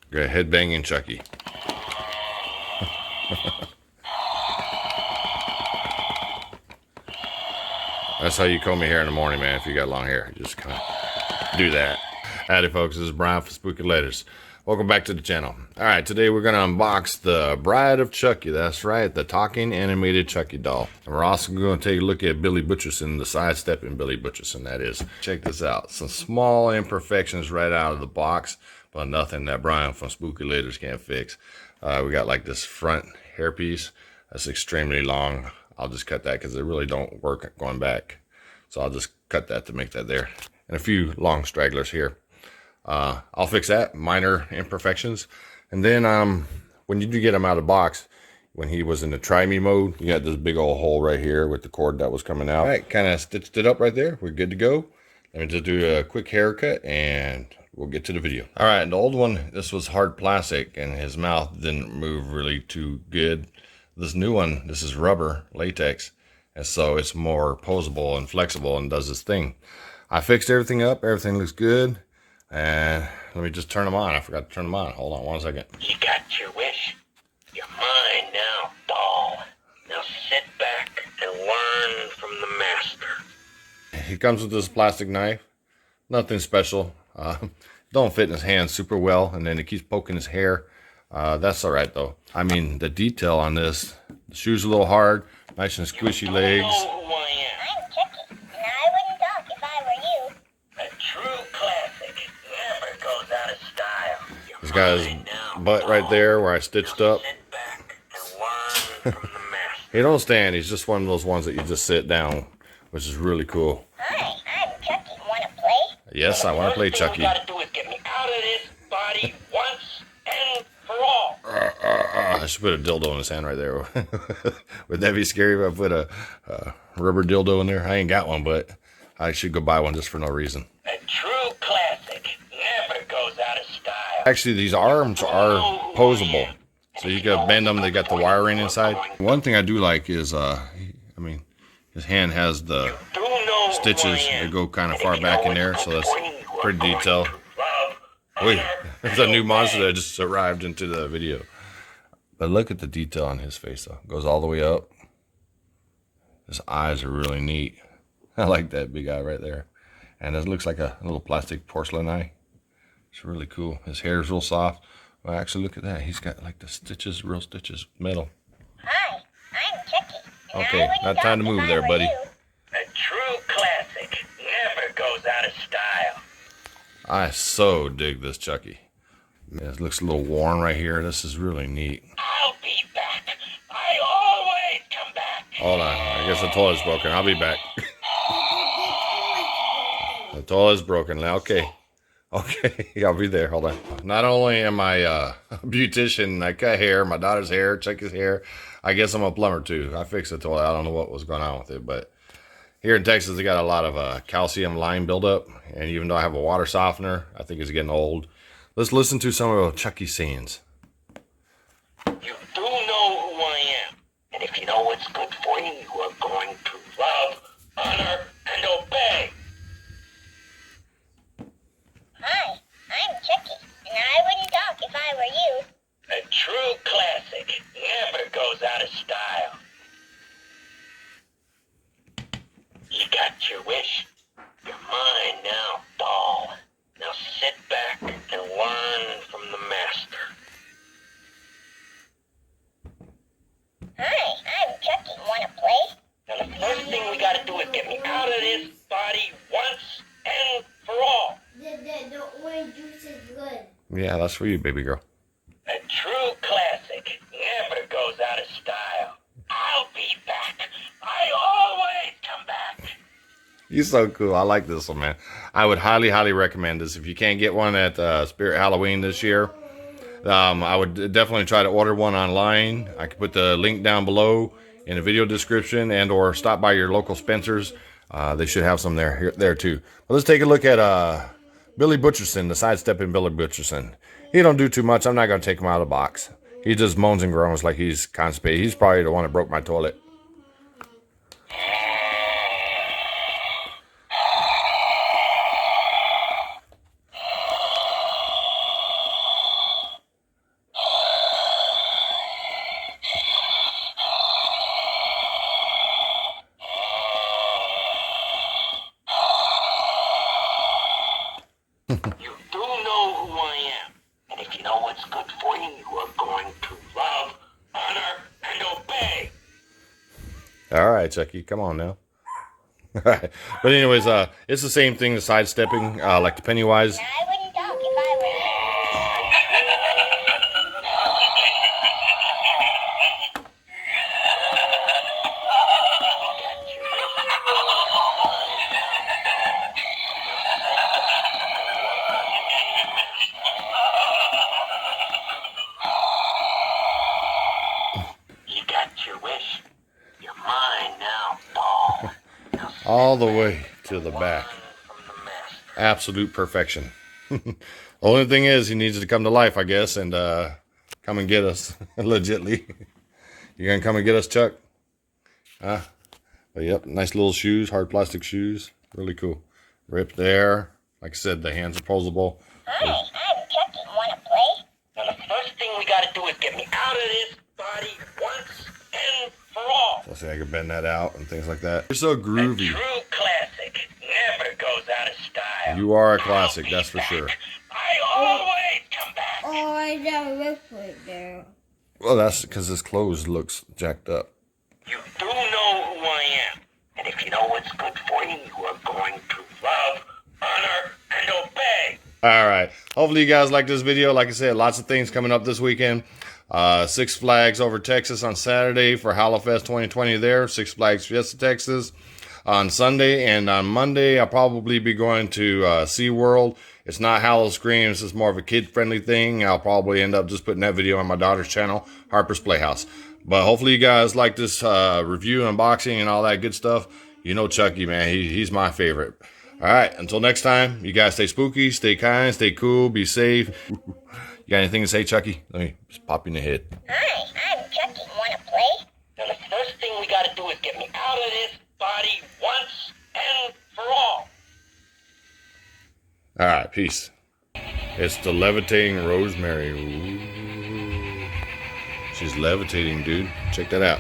Got headbanging Chucky. That's how you comb your hair in the morning, man. If you got long hair, you just kind of do that. Howdy, folks. This is Brian for Spooky Letters. Welcome back to the channel. All right, today we're going to unbox the Bride of Chucky. That's right, the talking animated Chucky doll. And we're also going to take a look at Billy Butcherson, the sidestepping Billy Butcherson, that is. Check this out. Some small imperfections right out of the box, but nothing that Brian from Spooky Letters can't fix. We got like this front hairpiece that's extremely long. I'll just cut that because it really don't work going back. So I'll just cut that to make that there. And a few long stragglers here. I'll fix that, minor imperfections. And then when you do get him out of the box, when he was in the try me mode, you got this big old hole right here with the cord that was coming out. All right, kind of stitched it up right there. We're good to go. Let me just do a quick haircut and we'll get to the video. All right, the old one, this was hard plastic and his mouth didn't move really too good. This new one, this is rubber, latex, and so it's more posable and flexible and does this thing. I fixed everything up. Everything looks good. And let me just turn them on. I forgot to turn them on. Hold on 1 second. You got your wish. You're mine now, doll. Now sit back and learn from the master. He comes with this plastic knife. Nothing special. Don't fit in his hand super well, and then it keeps poking his hair. That's all right though. I mean, the detail on this, the shoe's a little hard, nice and squishy legs. You know who I am. I'm Chucky, and I wouldn't talk if I were you. A true classic. Never goes out of style. You're He's got mine his now, butt right there where I stitched up. sit back and learn from the master. He don't stand. He's just one of those ones that you just sit down, which is really cool. Hi, I'm Chucky. Wanna play? Yes, I want to play First thing Chucky. we gotta do is get me out of this body once and for all. I should put a dildo in his hand right there. Would that be scary if I put a rubber dildo in there? I ain't got one, but I should go buy one just for no reason. A true classic. Never goes out of style. Actually, these arms are posable, so you can bend them. They got the wiring inside. One thing I do like is, I mean, his hand has the Do know stitches who I am. that go kind of And far if you back know in there, what's so good that's for you, you are pretty going detailed. to love, Wait, honor, there's a and new obey. monster that just arrived into the video. But look at the detail on his face, though. Goes all the way up. His eyes are really neat. I like that big eye right there. And it looks like a little plastic porcelain eye. It's really cool. His hair is real soft. Well, actually, look at that. He's got like the stitches, real stitches, metal. Hi, I'm Chucky. And I Okay, wouldn't not talk time to if move I there, were buddy. you. A true classic. Never goes out of style. I so dig this Chucky. It looks a little worn right here. This is really neat. I'll be back. I always come back. Hold on. I guess the toilet's broken. I'll be back. The toilet's broken. Okay. Okay. I'll be there. Hold on. Not only am I a beautician, I cut hair, my daughter's hair, Chucky's hair. I guess I'm a plumber too. I fixed the toilet. I don't know what was going on with it, but here in Texas, they got a lot of calcium lime buildup. And even though I have a water softener, I think it's getting old. Let's listen to some of Chucky's sayings. You do know who I am. And if you know what's good for you, you are going to love, honor, and obey. Hi, I'm Chucky. And I wouldn't talk if I were you. A true classic. Never goes out of style. You got your wish. You're mine now, doll. Now sit back and learn from the master. Hi, I'm Chucky. Wanna play? Now the first thing we gotta do is get me out of this body once and for all. The orange juice is good. Yeah, that's for you, baby girl. A true classic never goes out of style. I'll be back. I always come back. You're so cool. I like this one, man. I would highly, highly recommend this. If you can't get one at Spirit Halloween this year, I would definitely try to order one online. I could put the link down below in the video description, and or stop by your local Spencer's. They should have some there too. But let's take a look at Billy Butcherson, the sidestepping Billy Butcherson. He don't do too much. I'm not going to take him out of the box. He just moans and groans like he's constipated. He's probably the one that broke my toilet. right, Chucky, come on now. All right. But anyways, it's the same thing, the sidestepping, like the Pennywise. I wouldn't talk if I were You got your wish. You're mine now, doll. Now All the way to the back. from the master. Absolute perfection. Only thing is, he needs to come to life, I guess, and come and get us, legitly. You gonna come and get us, Chuck? Huh? But yep, nice little shoes, hard plastic shoes. Really cool. Rip there. Like I said, the hands are posable. Hi, I'm Chucky. Wanna play? Now the first thing we gotta do is get me out of this body once and for all. Let's see, I can bend that out and things like that. You're so A groovy. true classic never goes out of style. You are a classic, that's for sure. I always come back. Oh, I don't look right there. Well, that's because his clothes looks jacked up. You do know who I am. And if you know what's good for you, you are going to love, honor, and obey. All right. Hopefully you guys like this video. Like I said, lots of things coming up this weekend. Six Flags over Texas on Saturday for Hallowfest 2020 there. Six Flags Fiesta Texas on Sunday. And on Monday, I'll probably be going to SeaWorld. It's not Hallow Screams. It's more of a kid-friendly thing. I'll probably end up just putting that video on my daughter's channel, Harper's Playhouse. But hopefully you guys like this review, unboxing, and all that good stuff. You know Chucky, man. He's my favorite. All right. Until next time, you guys stay spooky, stay kind, stay cool, be safe. You got anything to say, Chucky? Let me just pop you in the head. Hi, I'm Chucky. Wanna play? Now the first thing we gotta do is get me out of this body once and for all. All right. Peace. It's the levitating Rosemary. Ooh. She's levitating, dude. Check that out.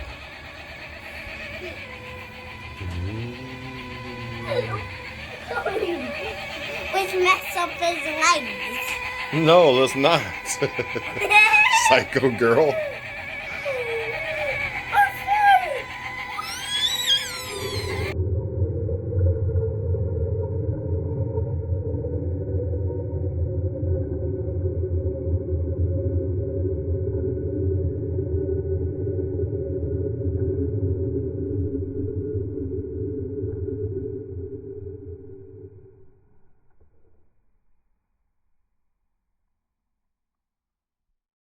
Let's mess up his legs. No, let's not. Psycho girl.